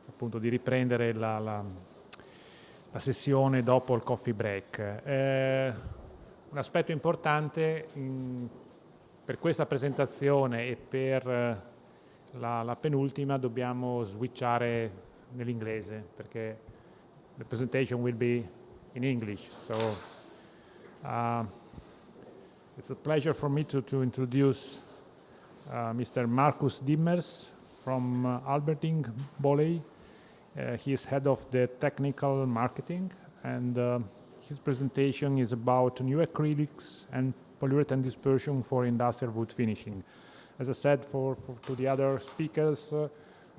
appunto di riprendere la sessione dopo il coffee break. Un aspetto importante per questa presentazione e per la penultima dobbiamo switchare nell'inglese perché the presentation will be in English. So it's a pleasure for me to introduce Mr. Markus Dimmers from Alberdingk-Boley. He is head of the technical marketing, and his presentation is about new acrylics and polyurethane dispersion for industrial wood finishing. As I said to the other speakers,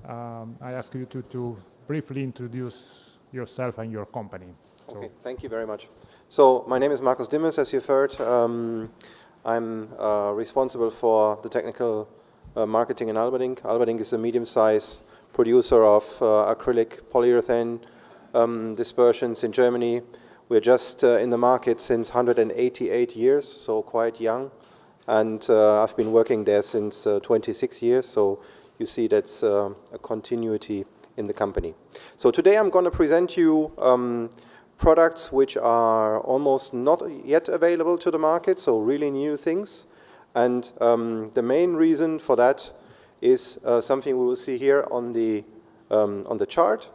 I ask you to briefly introduce yourself and your company. Okay, thank you very much. So my name is Markus Dimmers, as you've heard. I'm responsible for the technical marketing in Alberdingk. Alberdingk is a medium-sized producer of acrylic polyurethane dispersions in Germany. We're just in the market since 188 years, so quite young. And I've been working there since 26 years, so you see that's a continuity in the company. So today I'm going to present you products which are almost not yet available to the market, so really new things. And the main reason for that is something we will see here on the chart,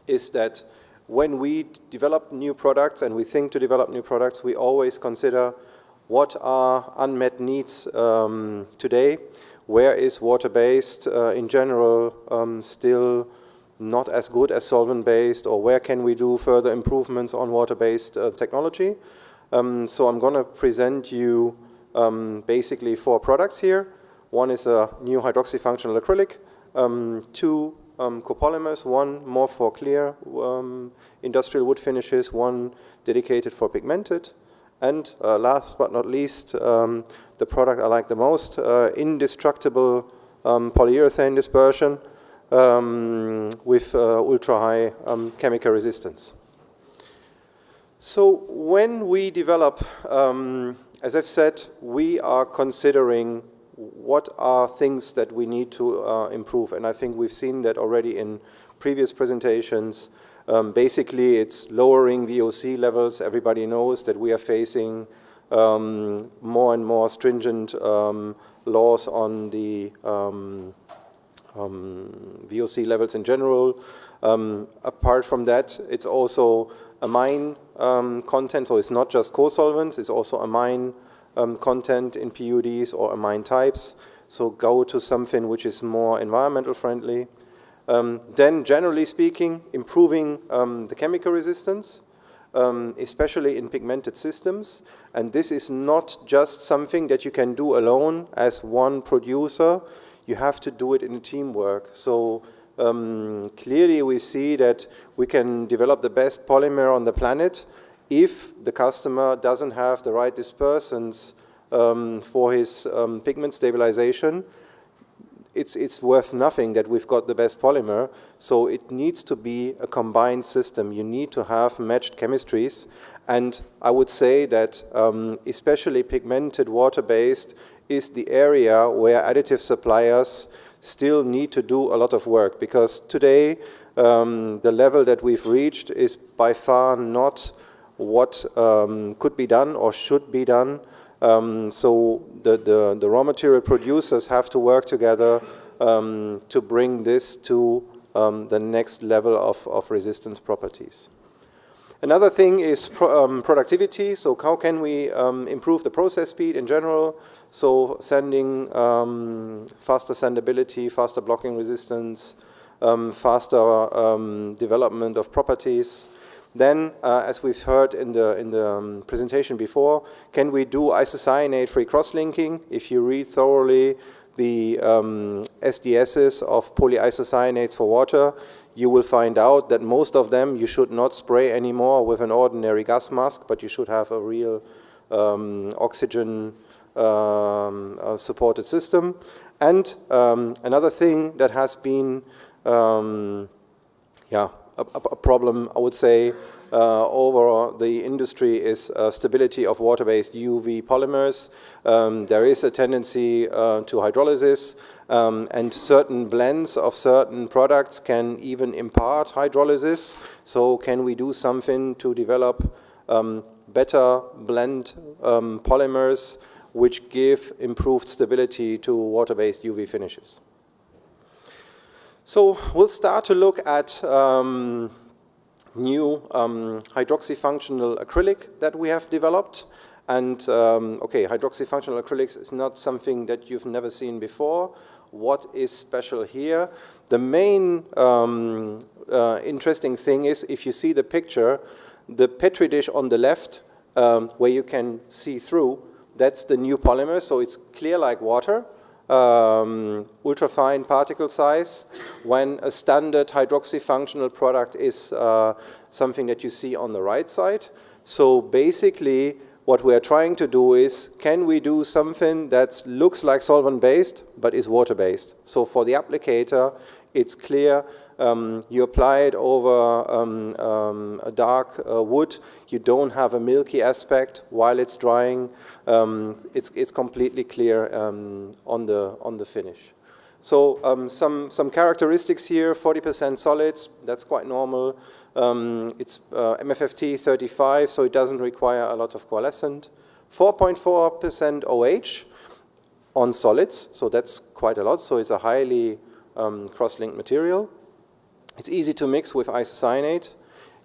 is that when we develop new products and we think to develop new products, we always consider what are unmet needs today, where is water-based in general still not as good as solvent-based, or where can we do further improvements on water-based technology. So I'm going to present you basically 4 products here. One is a new hydroxyfunctional acrylic, 2 copolymers, one more for clear industrial wood finishes, one dedicated for pigmented, and last but not least, the product I like the most, indestructible polyurethane dispersion with ultra-high chemical resistance. So when we develop, as I've said, we are considering what are things that we need to improve, and I think we've seen that already in previous presentations. Basically, it's lowering VOC levels. Everybody knows that we are facing more and more stringent laws on the VOC levels in general. Apart from that, it's also amine content, so it's not just co-solvents, it's also amine content in PUDs or amine types. So go to something which is more environmental friendly. Then, generally speaking, improving the chemical resistance, especially in pigmented systems. And this is not just something that you can do alone as one producer. You have to do it in teamwork. So clearly we see that we can develop the best polymer on the planet if the customer doesn't have the right dispersants for his pigment stabilization. It's worth nothing that we've got the best polymer, so it needs to be a combined system. You need to have matched chemistries, and I would say that especially pigmented water-based is the area where additive suppliers still need to do a lot of work, because today the level that we've reached is by far not what could be done or should be done. So the raw material producers have to work together to bring this to the next level of resistance properties. Another thing is productivity. So how can we improve the process speed in general? So sanding, faster sandability, faster blocking resistance, faster development of properties. Then, as we've heard in the presentation before, can we do isocyanate-free cross-linking? If you read thoroughly the SDSs of polyisocyanates for water, you will find out that most of them you should not spray anymore with an ordinary gas mask, but you should have a real oxygen supported system. And another thing that has been a problem, I would say, over the industry is stability of water-based UV polymers. There is a tendency to hydrolysis, and certain blends of certain products can even impart hydrolysis. So can we do something to develop better blend polymers which give improved stability to water-based UV finishes? So we'll start to look at new hydroxyfunctional acrylic that we have developed. And okay, hydroxyfunctional acrylics is not something that you've never seen before. What is special here? The main interesting thing is, if you see the picture, the Petri dish on the left, where you can see through, that's the new polymer, so it's clear like water. Ultrafine particle size, when a standard hydroxyfunctional product is something that you see on the right side. So basically what we are trying to do is, can we do something that looks like solvent-based but is water-based? So for the applicator, it's clear. You apply it over a dark wood. You don't have a milky aspect while it's drying. It's completely clear on the finish. So some characteristics here: 40% solids. That's quite normal. It's MFFT 35, so it doesn't require a lot of coalescent. 4.4% OH on solids, so that's quite a lot. So it's a highly cross-linked material. It's easy to mix with isocyanate.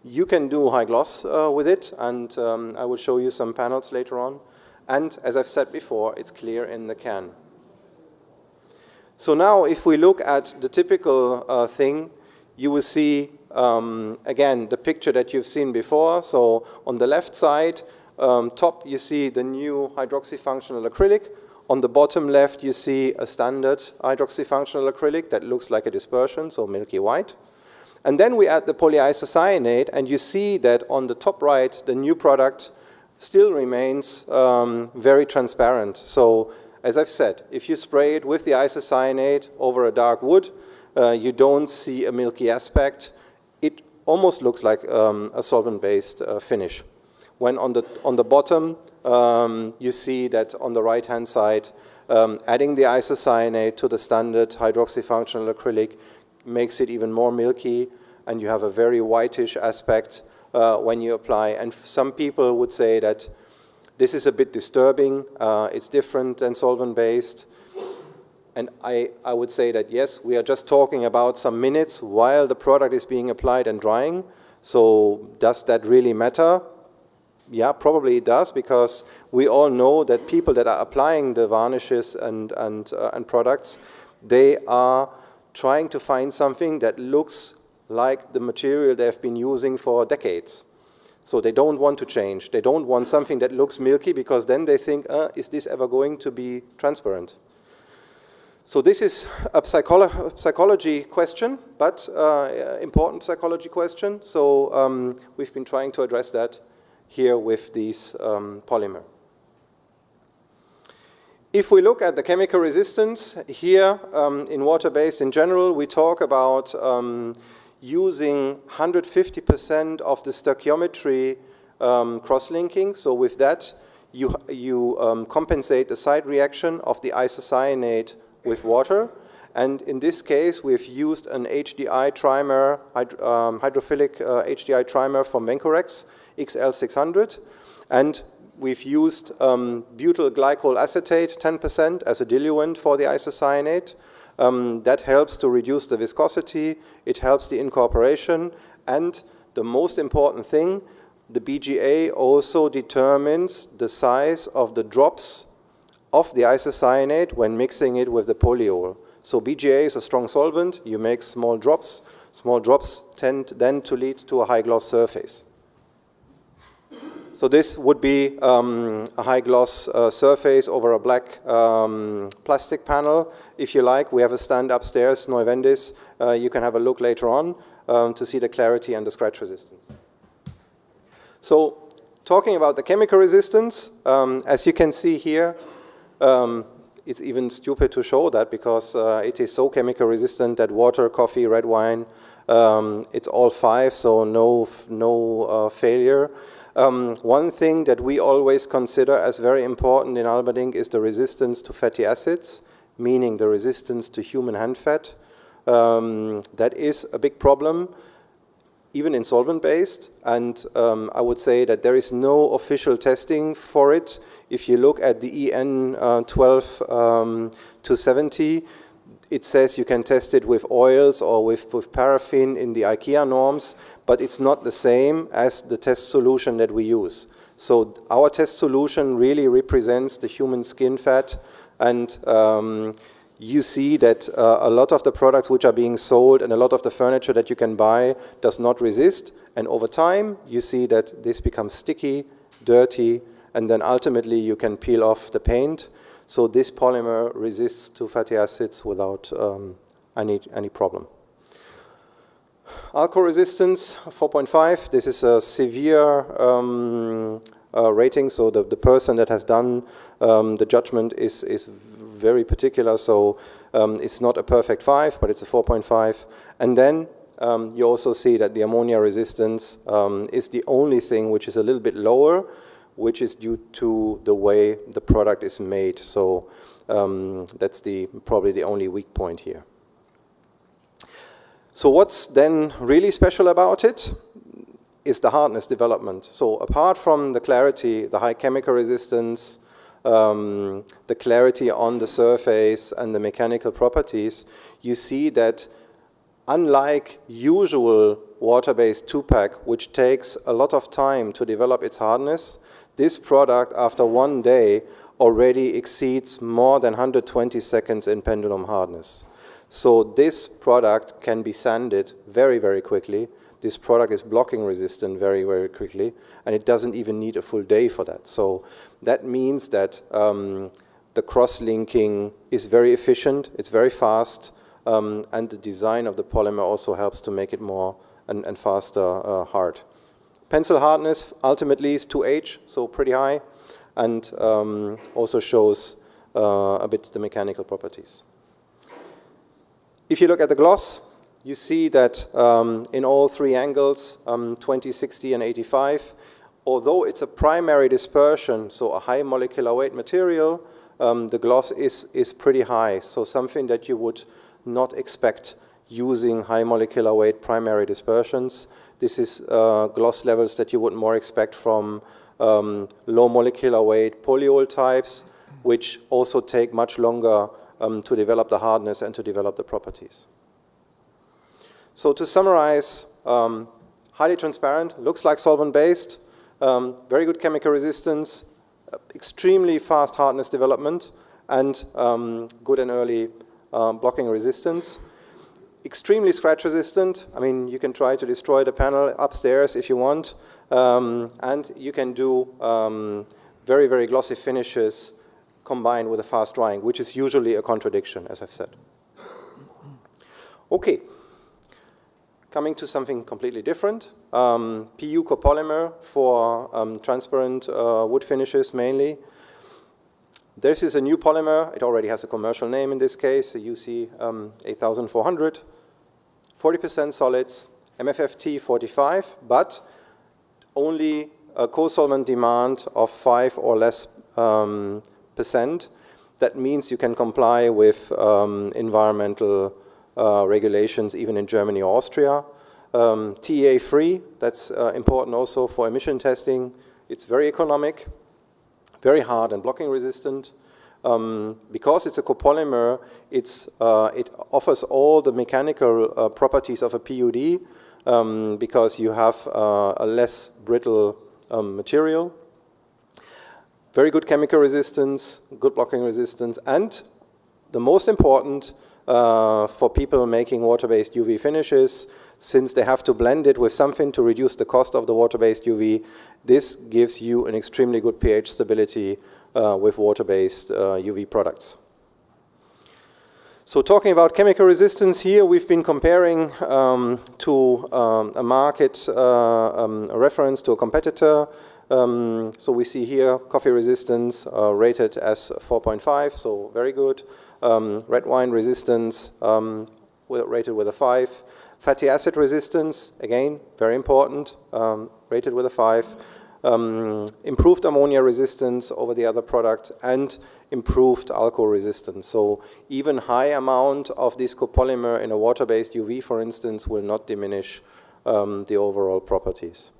You can do high gloss with it, and I will show you some panels later on. And as I've said before, it's clear in the can. So now if we look at the typical thing, you will see, again, the picture that you've seen before. So on the left side, top, you see the new hydroxyfunctional acrylic. On the bottom left, you see a standard hydroxyfunctional acrylic that looks like a dispersion, so milky white. And then we add the polyisocyanate, and you see that on the top right, the new product still remains very transparent. So as I've said, if you spray it with the isocyanate over a dark wood, you don't see a milky aspect. It almost looks like a solvent-based finish. When on the bottom, you see that on the right-hand side, adding the isocyanate to the standard hydroxyfunctional acrylic makes it even more milky, and you have a very whitish aspect when you apply. And some people would say that this is a bit disturbing. It's different than solvent-based. And I would say that, yes, we are just talking about some minutes while the product is being applied and drying. So does that really matter? Yeah, probably it does, because we all know that people that are applying the varnishes and products, they are trying to find something that looks like the material they've been using for decades. So they don't want to change. They don't want something that looks milky, because then they think, is this ever going to be transparent? So this is a psychology question, but important psychology question. So we've been trying to address that here with these polymer. If we look at the chemical resistance here in water-based in general, we talk about using 150% of the stoichiometry cross-linking. So with that, you compensate the side reaction of the isocyanate with water. And in this case, we've used an HDI trimer, hydrophilic HDI trimer from Vencorex, XL600. And we've used butyl glycol acetate, 10% as a diluent for the isocyanate. That helps to reduce the viscosity. It helps the incorporation. And the most important thing, the BGA also determines the size of the drops of the isocyanate when mixing it with the polyol. So BGA is a strong solvent. You make small drops. Small drops tend then to lead to a high gloss surface. So this would be a high gloss surface over a black plastic panel. If you like, we have a stand upstairs, Neuve. You can have a look later on to see the clarity and the scratch resistance. So talking about the chemical resistance, as you can see here, it's even stupid to show that because it is so chemical resistant that water, coffee, red wine, it's all 5, so no failure. One thing that we always consider as very important in Alberdingk is the resistance to fatty acids, meaning the resistance to human hand fat. That is a big problem, even in solvent-based, and I would say that there is no official testing for it. If you look at the EN 12-70, it says you can test it with oils or with paraffin in the IKEA norms, but it's not the same as the test solution that we use. So our test solution really represents the human skin fat, and you see that a lot of the products which are being sold and a lot of the furniture that you can buy does not resist, and over time you see that this becomes sticky, dirty, and then ultimately you can peel off the paint. So this polymer resists to fatty acids without any problem. Alcohol resistance 4.5. This is a severe rating, so the person that has done the judgment is very particular, so it's not a perfect 5, but it's a 4.5. And then you also see that the ammonia resistance is the only thing which is a little bit lower, which is due to the way the product is made. So that's probably the only weak point here. So what's then really special about it is the hardness development. So apart from the clarity, the high chemical resistance, the clarity on the surface and the mechanical properties, you see that unlike usual water-based 2-pack, which takes a lot of time to develop its hardness, this product after 1 day already exceeds more than 120 seconds in pendulum hardness. So this product can be sanded very, very quickly. This product is blocking resistant very, very quickly, and it doesn't even need a full day for that. So that means that the cross-linking is very efficient, it's very fast, and the design of the polymer also helps to make it more and faster hard. Pencil hardness ultimately is 2H, so pretty high, and also shows a bit the mechanical properties. If you look at the gloss, you see that in all 3 angles, 20, 60, and 85, although it's a primary dispersion, so a high molecular weight material, the gloss is pretty high, so something that you would not expect using high molecular weight primary dispersions. This is gloss levels that you would more expect from low molecular weight polyol types, which also take much longer to develop the hardness and to develop the properties. So to summarize, highly transparent, looks like solvent-based, very good chemical resistance, extremely fast hardness development, and good and early blocking resistance. Extremely scratch resistant. I mean, you can try to destroy the panel upstairs if you want, and you can do very, very glossy finishes combined with a fast drying, which is usually a contradiction, as I've said. Okay, coming to something completely different. PU copolymer for transparent wood finishes mainly. This is a new polymer. It already has a commercial name in this case, the UC 8400. 40% solids, MFFT 45, but only a co-solvent demand of 5 or less %. That means you can comply with environmental regulations even in Germany or Austria. TEA free, that's important also for emission testing. It's very economic, very hard and blocking resistant. Because it's a copolymer, it offers all the mechanical properties of a PUD because you have a less brittle material. Very good chemical resistance, good blocking resistance, and the most important for people making water-based UV finishes, since they have to blend it with something to reduce the cost of the water-based UV, this gives you an extremely good pH stability with water-based UV products. So talking about chemical resistance here, we've been comparing to a market, a reference to a competitor, So we see here coffee resistance rated as 4.5, so very good. Red wine resistance rated with a 5. Fatty acid resistance, again, very important, rated with a 5. Improved ammonia resistance over the other product, and improved alcohol resistance. So even high amount of this copolymer in a water-based UV, for instance, will not diminish the overall properties.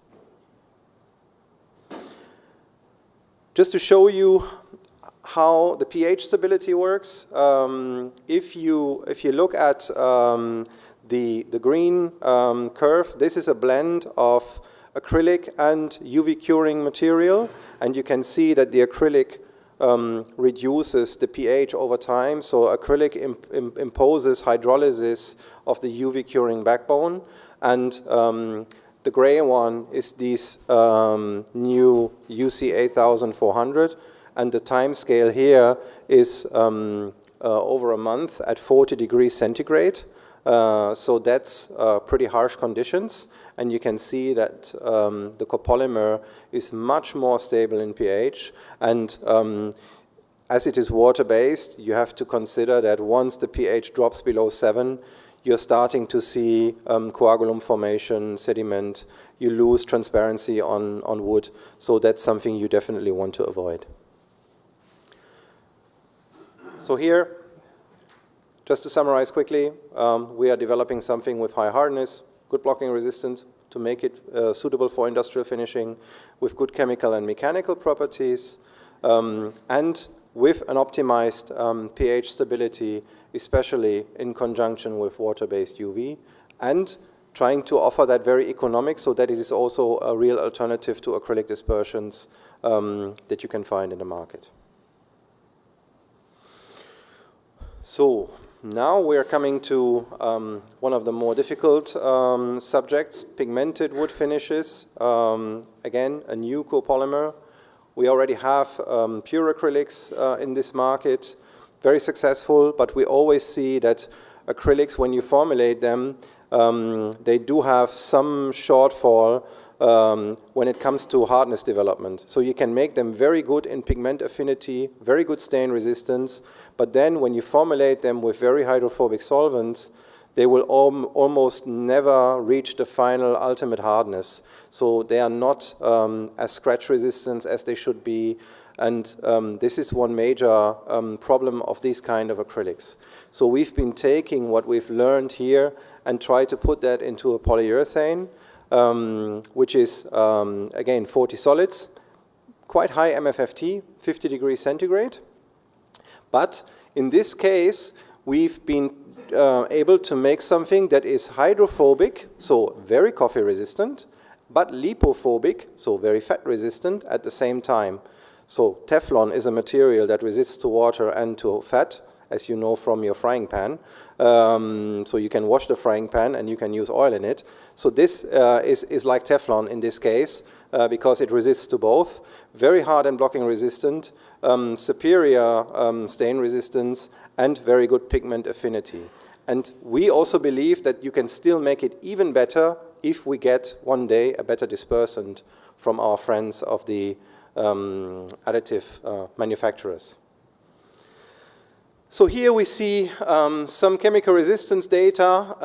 Just to show you how the pH stability works, if you look at the green curve, this is a blend of acrylic and UV curing material, and you can see that the acrylic reduces the pH over time. So acrylic imposes hydrolysis of the UV curing backbone, and the gray one is this new UC 8400, and the time scale here is over a month at 40 degrees centigrade. So that's pretty harsh conditions, and you can see that the copolymer is much more stable in pH, and as it is water-based, you have to consider that once the pH drops below 7, you're starting to see coagulum formation, sediment, you lose transparency on wood, so that's something you definitely want to avoid. So here, just to summarize quickly, we are developing something with high hardness, good blocking resistance to make it suitable for industrial finishing, with good chemical and mechanical properties, and with an optimized pH stability, especially in conjunction with water-based UV, and trying to offer that very economic so that it is also a real alternative to acrylic dispersions that you can find in the market. So now we're coming to one of the more difficult subjects, pigmented wood finishes. Again, a new copolymer. We already have pure acrylics in this market, very successful, but we always see that acrylics, when you formulate them, they do have some shortfall when it comes to hardness development. So you can make them very good in pigment affinity, very good stain resistance, but then when you formulate them with very hydrophobic solvents, they will almost never reach the final ultimate hardness. So they are not as scratch resistant as they should be, and this is one major problem of these kind of acrylics. So we've been taking what we've learned here and try to put that into a polyurethane, which is, again, 40 solids, quite high MFFT, 50 degrees centigrade. But in this case, we've been able to make something that is hydrophobic, so very coffee resistant, but lipophobic, so very fat resistant at the same time. So Teflon is a material that resists to water and to fat, as you know from your frying pan. So you can wash the frying pan and you can use oil in it. So this is like Teflon in this case, because it resists to both. Very hard and blocking resistant, superior stain resistance, and very good pigment affinity. And we also believe that you can still make it even better if we get one day a better dispersant from our friends of the additive manufacturers. So here we see some chemical resistance data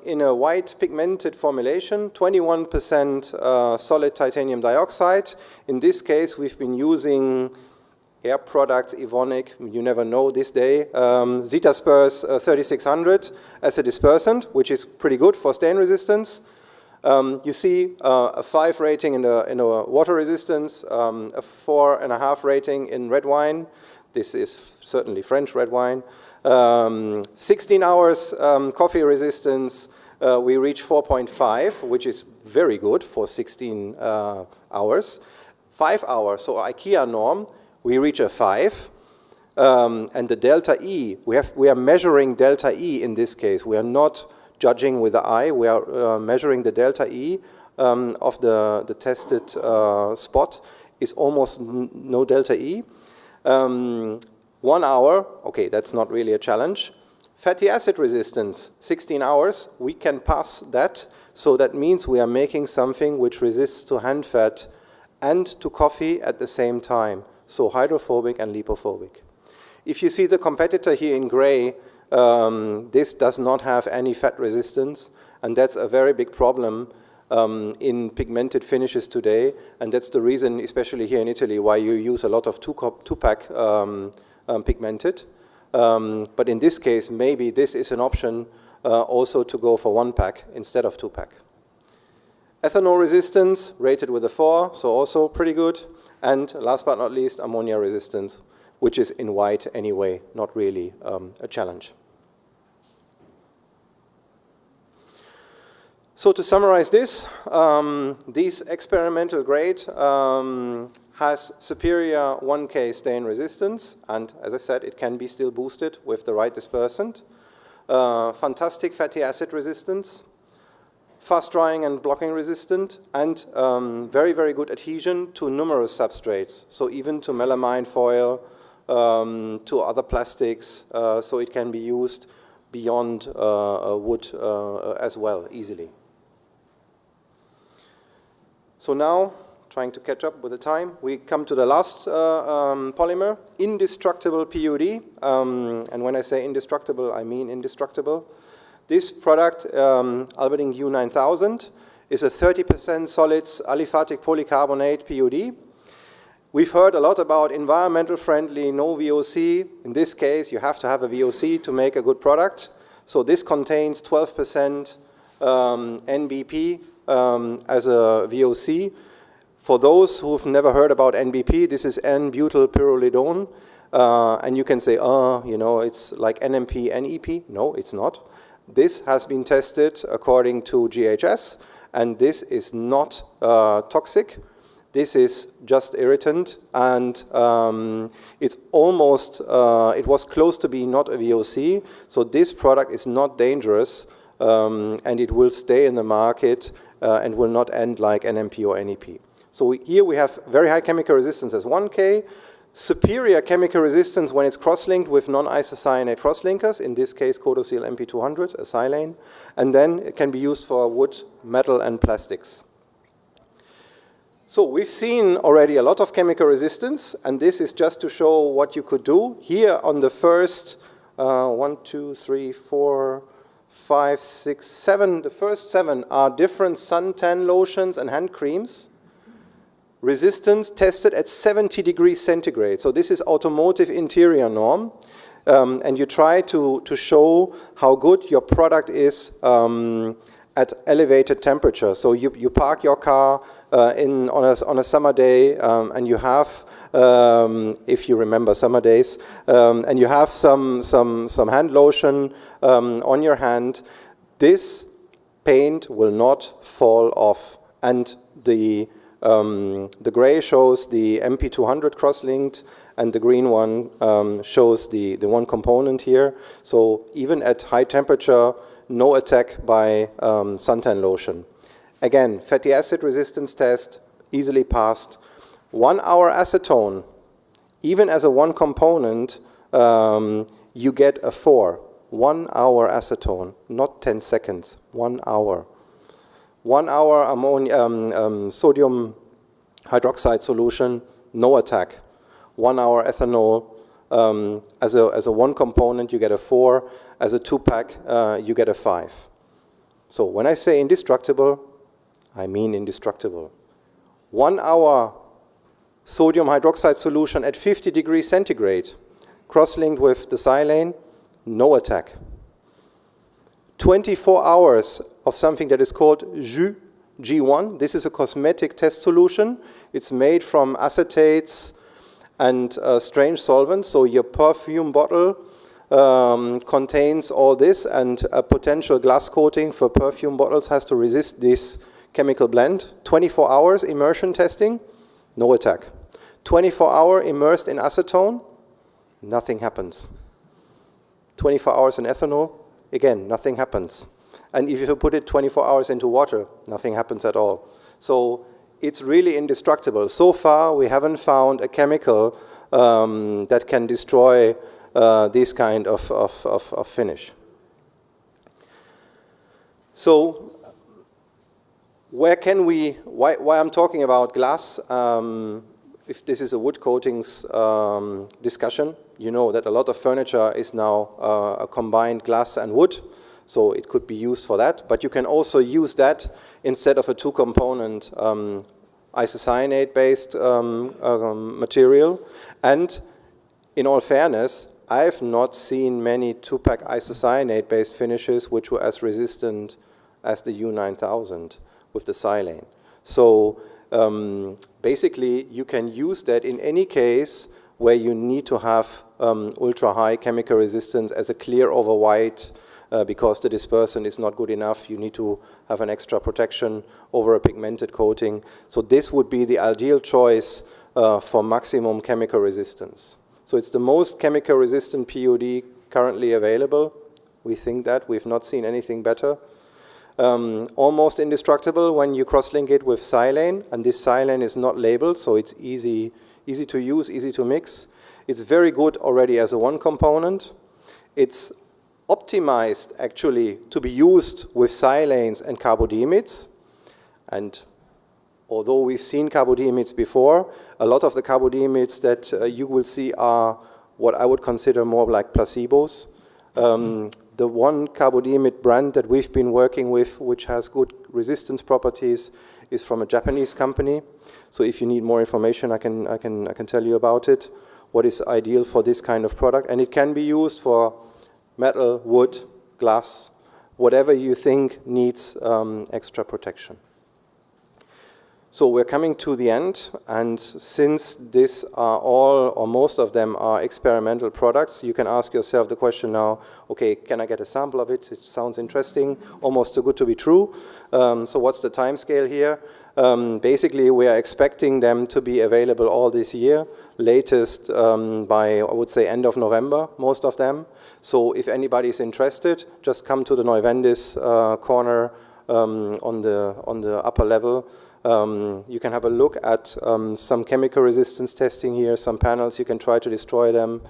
in a white pigmented formulation, 21% solid titanium dioxide. In this case, we've been using Air Products, Evonik, you never know this day, Zetaspers 3600 as a dispersant, which is pretty good for stain resistance. You see a 5 rating in a water resistance, a 4.5 rating in red wine. This is certainly French red wine. 16 hours coffee resistance, we reach 4.5, which is very good for 16 hours. 5 hours, so IKEA norm, we reach a 5. And the delta E, we are measuring delta E in this case. We are not judging with the eye, we are measuring the delta E of the tested spot is almost no delta E. 1 hour, okay, that's not really a challenge. Fatty acid resistance, 16 hours, we can pass that. So that means we are making something which resists to hand fat and to coffee at the same time, so hydrophobic and lipophobic. If you see the competitor here in gray, this does not have any fat resistance, and that's a very big problem in pigmented finishes today, and that's the reason, especially here in Italy, why you use a lot of two-pack pigmented. But in this case, maybe this is an option also to go for 1-pack instead of 2-pack. Ethanol resistance rated with a 4, so also pretty good. And last but not least, ammonia resistance, which is in white anyway, not really a challenge. So to summarize this experimental grade has superior 1K stain resistance, and as I said, it can be still boosted with the right dispersant. Fantastic fatty acid resistance, fast drying and blocking resistant, and very, very good adhesion to numerous substrates, so even to melamine foil, to other plastics, so it can be used beyond wood as well, easily. So now, trying to catch up with the time, we come to the last polymer, indestructible PUD. And when I say indestructible, I mean indestructible. This product, Alberdingk U9000, is a 30% solids aliphatic polycarbonate PUD. We've heard a lot about environmental friendly, no VOC. In this case, you have to have a VOC to make a good product. So this contains 12% NBP as a VOC. For those who've never heard about NBP, this is N-butylpyrrolidone. And you can say, oh, you know, it's like NMP, NEP. No, it's not. This has been tested according to GHS, and this is not toxic. This is just irritant, and it's almost, it was close to being not a VOC, so this product is not dangerous, and it will stay in the market and will not end like NMP or NEP. So here we have very high chemical resistance as 1K, superior chemical resistance when it's cross-linked with non-isocyanate cross-linkers, in this case Codosil MP200, a silane, and then it can be used for wood, metal, and plastics. So we've seen already a lot of chemical resistance, and this is just to show what you could do. Here on the first 1, 2, 3, 4, 5, 6, 7, the first 7 are different suntan lotions and hand creams. Resistance tested at 70 degrees centigrade. So this is automotive interior norm. And you try to show how good your product is at elevated temperature. So you park your car on a summer day, and you have, if you remember summer days, and you have some hand lotion on your hand. This paint will not fall off, and the gray shows the MP200 cross-linked, and the green one shows the one component here. So even at high temperature, no attack by suntan lotion. Again, fatty acid resistance test, easily passed. 1 hour acetone, even as a one component, you get a 4. 1 hour acetone, not 10 seconds, 1 hour. 1 hour ammonia, sodium hydroxide solution, no attack. 1 hour ethanol, as a one component, you get a 4. As a 2-pack, you get a 5. So when I say indestructible, I mean indestructible. 1 hour sodium hydroxide solution at 50 degrees centigrade, cross-linked with the silane, no attack. 24 hours of something that is called jus G1. This is a cosmetic test solution. It's made from acetates and strange solvents. So your perfume bottle contains all this, and a potential glass coating for perfume bottles has to resist this chemical blend. 24 hours immersion testing, no attack. 24-hour immersed in acetone, nothing happens. 24 hours in ethanol, again, nothing happens. And if you put it 24 hours into water, nothing happens at all. So it's really indestructible. So far, we haven't found a chemical that can destroy this kind of finish. So where can we, why I'm talking about glass, if this is a wood coatings discussion, you know that a lot of furniture is now a combined glass and wood, so it could be used for that, but you can also use that instead of a two-component isocyanate-based material. And in all fairness, I've not seen many two-pack isocyanate-based finishes which were as resistant as the U9000 with the silane. So basically, you can use that in any case where you need to have ultra-high chemical resistance as a clear over white because the dispersant is not good enough. You need to have an extra protection over a pigmented coating. So this would be the ideal choice for maximum chemical resistance. So it's the most chemical resistant PUD currently available. We think that. We've not seen anything better. Almost indestructible when you cross-link it with silane, and this silane is not labeled, so it's easy to use, easy to mix. It's very good already as a one component. It's optimized actually to be used with silanes and carbodiimides, and although we've seen carbodiimides before, a lot of the carbodiimides that you will see are what I would consider more like placebos. The one carbodiimide brand that we've been working with, which has good resistance properties, is from a Japanese company. So if you need more information, I can tell you about it, what is ideal for this kind of product. And it can be used for metal, wood, glass, whatever you think needs extra protection. So we're coming to the end, and since these are all, or most of them are experimental products, you can ask yourself the question now, okay, can I get a sample of it? It sounds interesting, almost too good to be true. So what's the time scale here? Basically, we are expecting them to be available all this year, latest by, I would say, end of November, most of them. So if anybody is interested, just come to the Neuwendis corner on the upper level. You can have a look at some chemical resistance testing here, some panels, you can try to destroy them,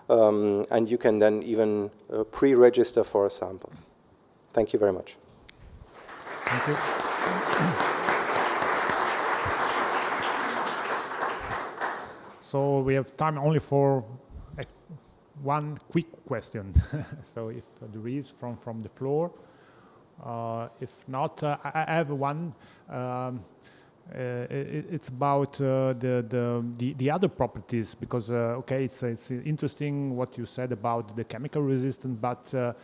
and you can then even pre-register for a sample. Thank you very much. Thank you. So we have time only for one quick question. So if there is from the floor. If not, I have one. It's about the other properties, because okay, it's interesting what you said about the chemical resistance, but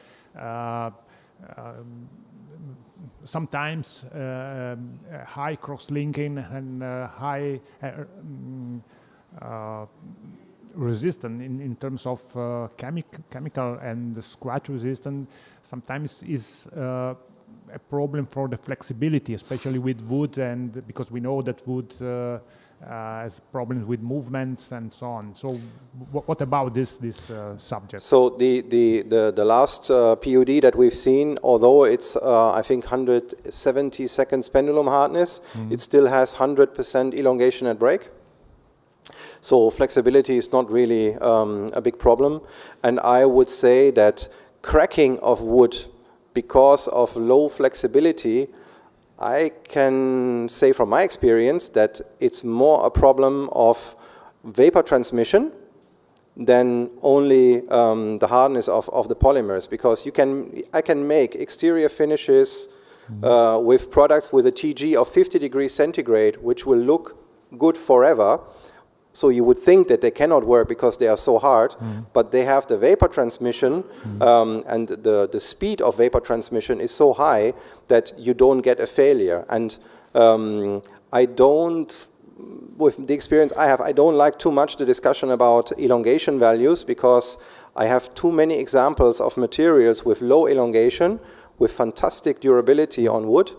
sometimes high cross-linking and high resistant in terms of chemical and scratch resistant sometimes is a problem for the flexibility, especially with wood, and because we know that wood has problems with movements and so on. So what about this subject? So the last PUD that we've seen, although it's I think 170 seconds pendulum hardness, it still has 100% elongation at break. So flexibility is not really a big problem. And I would say that cracking of wood because of low flexibility, I can say from my experience that it's more a problem of vapor transmission than only the hardness of the polymers, because I can make exterior finishes with products with a TG of 50 degrees centigrade, which will look good forever. So you would think that they cannot work because they are so hard, but they have the vapor transmission, and the speed of vapor transmission is so high that you don't get a failure. And I don't, with the experience I have, I don't like too much the discussion about elongation values, because I have too many examples of materials with low elongation, with fantastic durability on wood.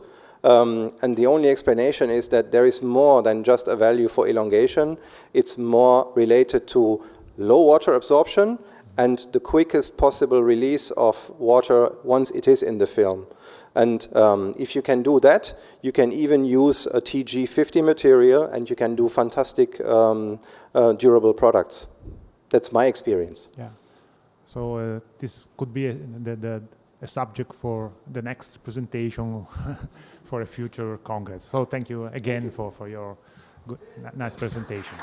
And the only explanation is that there is more than just a value for elongation. It's more related to low water absorption and the quickest possible release of water once it is in the film. And if you can do that, you can even use a TG50 material and you can do fantastic durable products. That's my experience. Yeah. So this could be a subject for the next presentation for a future congress. So thank you again for your good, nice presentation.